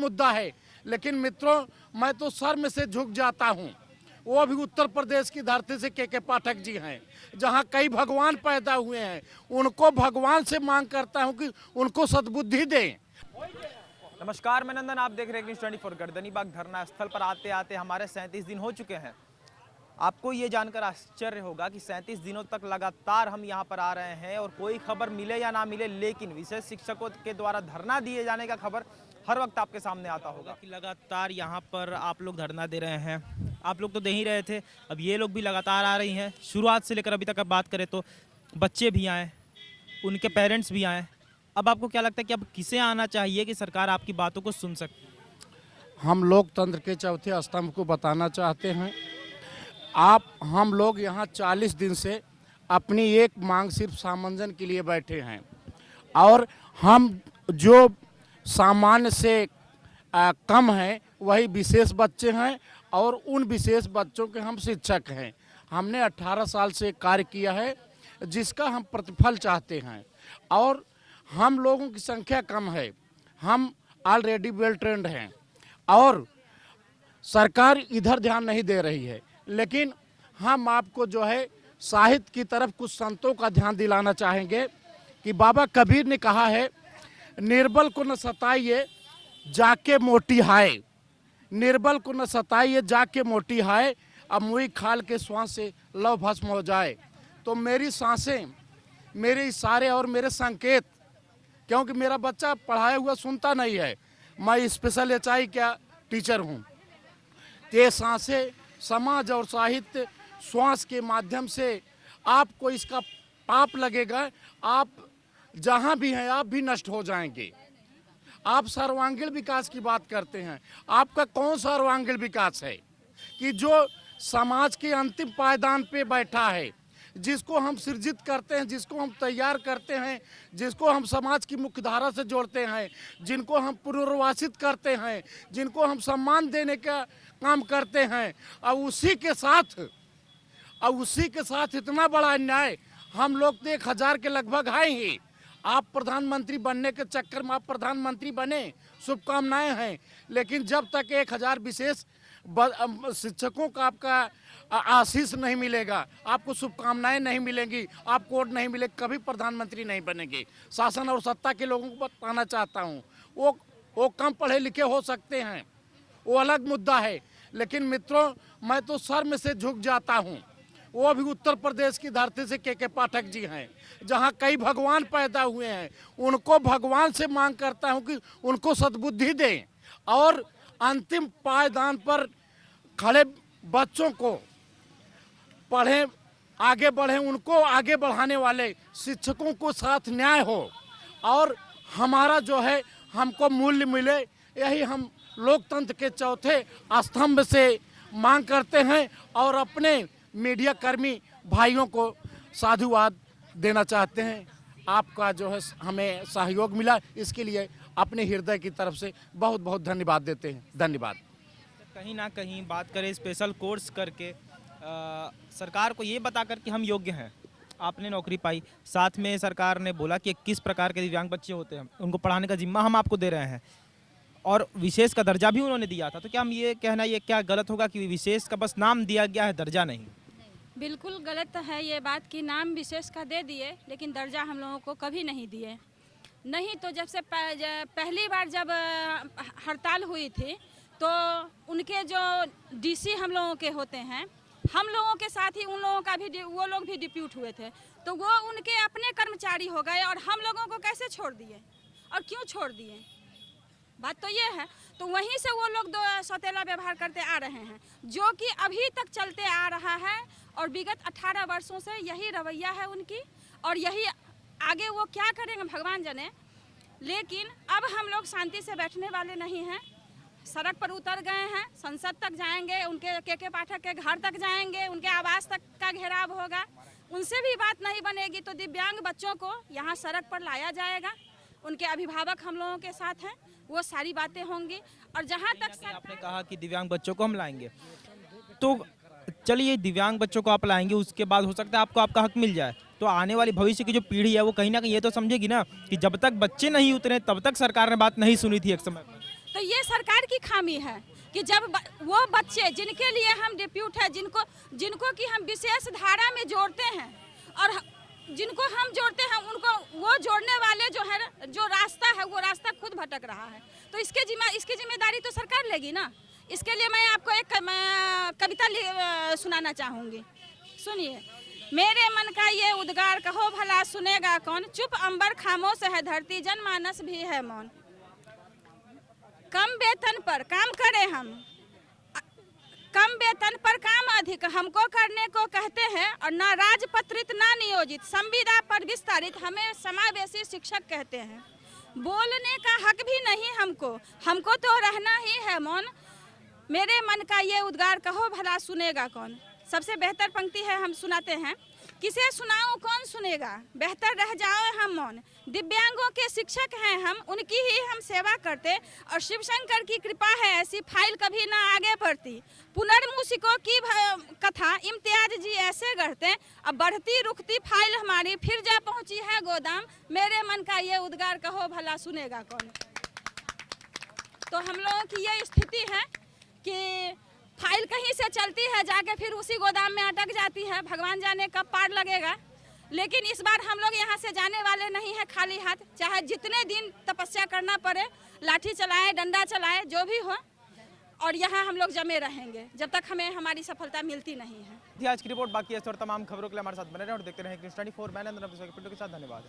मुद्दा है। लेकिन मित्रों, मैं तो शर्म से झुक जाता हूँ। वो भी उत्तर प्रदेश की धरती से के पाठक जी हैं, जहाँ कई भगवान पैदा हुए हैं। उनको भगवान से मांग करता हूँ कि उनको सद्बुद्धि दें। नमस्कार, मैं नंदन, आप देख रहे हैं न्यूज़ 24। गर्दनीबाग धरना स्थल पर आते आते हमारे 37 दिन हो चुके हैं। आपको ये जानकर आश्चर्य होगा कि 37 दिनों तक लगातार हम यहाँ पर आ रहे हैं और कोई खबर मिले या ना मिले, लेकिन विशेष शिक्षकों के द्वारा धरना दिए जाने का खबर हर वक्त आपके सामने आता होगा कि लगातार यहाँ पर आप लोग धरना दे रहे हैं। आप लोग तो दे ही रहे थे, अब ये लोग भी लगातार आ रही हैं। शुरुआत से लेकर अभी तक अब बात करें तो बच्चे भी आए, उनके पेरेंट्स भी आए। अब आपको क्या लगता है कि अब किसे आना चाहिए कि सरकार आपकी बातों को सुन सके? हम लोकतंत्र के चौथे स्तंभ को बताना चाहते हैं। हम लोग यहाँ 40 दिन से अपनी एक मांग सिर्फ सामंजन के लिए बैठे हैं, और हम जो सामान्य से कम हैं वही विशेष बच्चे हैं, और उन विशेष बच्चों के हम शिक्षक हैं। हमने 18 साल से कार्य किया है, जिसका हम प्रतिफल चाहते हैं, और हम लोगों की संख्या कम है। हम ऑलरेडी वेल ट्रेंड हैं और सरकार इधर ध्यान नहीं दे रही है। लेकिन हम आपको जो है साहित्य की तरफ कुछ संतों का ध्यान दिलाना चाहेंगे कि बाबा कबीर ने कहा है, निर्बल को न सताइए जाके मोटी हाय, निर्बल को न सताइए जाके मोटी हाय, अब मुई खाल के श्वास से लव भस्म हो जाए। तो मेरी सांसें, मेरे इशारे और मेरे संकेत, क्योंकि मेरा बच्चा पढ़ाया हुआ सुनता नहीं है, मैं स्पेशल एचआई का टीचर हूँ। ये सांसें समाज और साहित्य श्वास के माध्यम से आपको इसका पाप लगेगा। आप जहाँ भी हैं आप भी नष्ट हो जाएंगे। आप सर्वांगीण विकास की बात करते हैं, आपका कौन सा सर्वांगीण विकास है कि जो समाज के अंतिम पायदान पे बैठा है, जिसको हम सृजित करते हैं, जिसको हम तैयार करते हैं, जिसको हम समाज की मुख्यधारा से जोड़ते हैं, जिनको हम पुनर्वासित करते हैं, जिनको हम सम्मान देने का काम करते हैं, और उसी के साथ इतना बड़ा अन्याय। हम लोग तो 1000 के लगभग हैं ही। आप प्रधानमंत्री बनने के चक्कर में आप प्रधानमंत्री बने, शुभकामनाएं हैं, लेकिन जब तक 1000 विशेष शिक्षकों का आपका आशीष नहीं मिलेगा, आपको शुभकामनाएं नहीं मिलेंगी, आप कोड नहीं मिले, कभी प्रधानमंत्री नहीं बनेंगे। शासन और सत्ता के लोगों को बताना चाहता हूं, वो कम पढ़े लिखे हो सकते हैं, वो अलग मुद्दा है। लेकिन मित्रों, मैं तो शर्म से झुक जाता हूं। वो भी उत्तर प्रदेश की धरती से के पाठक जी हैं, जहां कई भगवान पैदा हुए हैं। उनको भगवान से मांग करता हूं कि उनको सद्बुद्धि दें, और अंतिम पायदान पर खड़े बच्चों को पढ़ें, आगे बढ़ें, उनको आगे बढ़ाने वाले शिक्षकों को साथ न्याय हो, और हमारा जो है हमको मूल्य मिले। यही हम लोकतंत्र के चौथे स्तंभ से मांग करते हैं, और अपने मीडिया कर्मी भाइयों को साधुवाद देना चाहते हैं। आपका जो है हमें सहयोग मिला, इसके लिए अपने हृदय की तरफ से बहुत बहुत धन्यवाद देते हैं। धन्यवाद। कहीं ना कहीं बात करें स्पेशल कोर्स करके सरकार को ये बताकर कि हम योग्य हैं, आपने नौकरी पाई, साथ में सरकार ने बोला कि किस प्रकार के दिव्यांग बच्चे होते हैं उनको पढ़ाने का जिम्मा हम आपको दे रहे हैं, और विशेष का दर्जा भी उन्होंने दिया था। तो क्या हम ये कहना ये क्या गलत होगा कि विशेष का बस नाम दिया गया है, दर्जा नहीं? बिल्कुल गलत है ये बात कि नाम विशेष का दे दिए, लेकिन दर्जा हम लोगों को कभी नहीं दिए। नहीं तो जब से पहली बार जब हड़ताल हुई थी, तो उनके जो डीसी हम लोगों के होते हैं, हम लोगों के साथ ही उन लोगों का भी, वो लोग भी डिप्यूट हुए थे, तो वो उनके अपने कर्मचारी हो गए, और हम लोगों को कैसे छोड़ दिए और क्यों छोड़ दिए? बात तो ये है। तो वहीं से वो लोग सौतेला व्यवहार करते आ रहे हैं, जो कि अभी तक चलते आ रहा है, और विगत 18 वर्षों से यही रवैया है उनकी, और यही आगे वो क्या करेंगे भगवान जाने। लेकिन अब हम लोग शांति से बैठने वाले नहीं हैं, सड़क पर उतर गए हैं, संसद तक जाएंगे, उनके के पाठक के घर तक जाएंगे, उनके आवास तक का घेराव होगा, उनसे भी बात नहीं बनेगी तो दिव्यांग बच्चों को यहाँ सड़क पर लाया जाएगा। उनके अभिभावक हम लोगों के साथ हैं, वो सारी बातें होंगी। और जहाँ तक आपने कहा कि दिव्यांग बच्चों को हम लाएंगे, तो चलिए दिव्यांग बच्चों को आप लाएंगे, उसके बाद हो सकता है आपको आपका हक मिल जाए, तो आने वाली भविष्य की जो पीढ़ी है वो कहीं ना कहीं ये तो समझेगी ना कि जब तक बच्चे नहीं उतरे तब तक सरकार ने बात नहीं सुनी थी एक समय पर। तो ये सरकार की खामी है कि जब वो बच्चे जिनके लिए हम डिप्यूट है, जिनको कि हम विशेष धारा में जोड़ते हैं और जिनको हम जोड़ते हैं उनको वो जोड़ने वाले जो है जो रास्ता है वो रास्ता खुद भटक रहा है, तो इसकी जिम्मेदारी तो सरकार लेगी ना। इसके लिए मैं आपको एक कविता सुनाना चाहूँगी, सुनिए। मेरे मन का ये उद्गार कहो भला सुनेगा कौन, चुप अंबर खामोश है धरती जनमानस भी है मौन। कम वेतन पर काम करें हम, कम वेतन पर काम अधिक हमको करने को कहते हैं, और ना राजपत्रित ना नियोजित संविदा पर विस्तारित हमें समावेशी शिक्षक कहते हैं। बोलने का हक भी नहीं हमको तो रहना ही है मौन। मेरे मन का ये उद्गार कहो भला सुनेगा कौन। सबसे बेहतर पंक्ति है, हम सुनाते हैं। किसे सुनाऊं कौन सुनेगा, बेहतर रह जाओ हम मौन। दिव्यांगों के शिक्षक हैं हम, उनकी ही हम सेवा करते, और शिव शंकर की कृपा है ऐसी फाइल कभी ना आगे बढ़ती। पुनर्मूसिकों की कथा इम्तियाज जी ऐसे गढ़ते, अब बढ़ती रुकती फाइल हमारी फिर जा पहुंची है गोदाम। मेरे मन का ये उद्गार कहो भला सुनेगा कौन। तो हम लोगों की ये स्थिति है कि फाइल कहीं से चलती है जाके फिर उसी गोदाम में अटक जाती है, भगवान जाने कब पार लगेगा। लेकिन इस बार हम लोग यहाँ से जाने वाले नहीं है खाली हाथ, चाहे जितने दिन तपस्या करना पड़े, लाठी चलाए डंडा चलाए जो भी हो, और यहाँ हम लोग जमे रहेंगे जब तक हमें हमारी सफलता मिलती नहीं है। आज की रिपोर्ट बाकी है और तमाम खबरों के लिए हमारे साथ बने रहें और देखते रहें न्यूज़ 24। मैं नंदन के साथ धन्यवाद।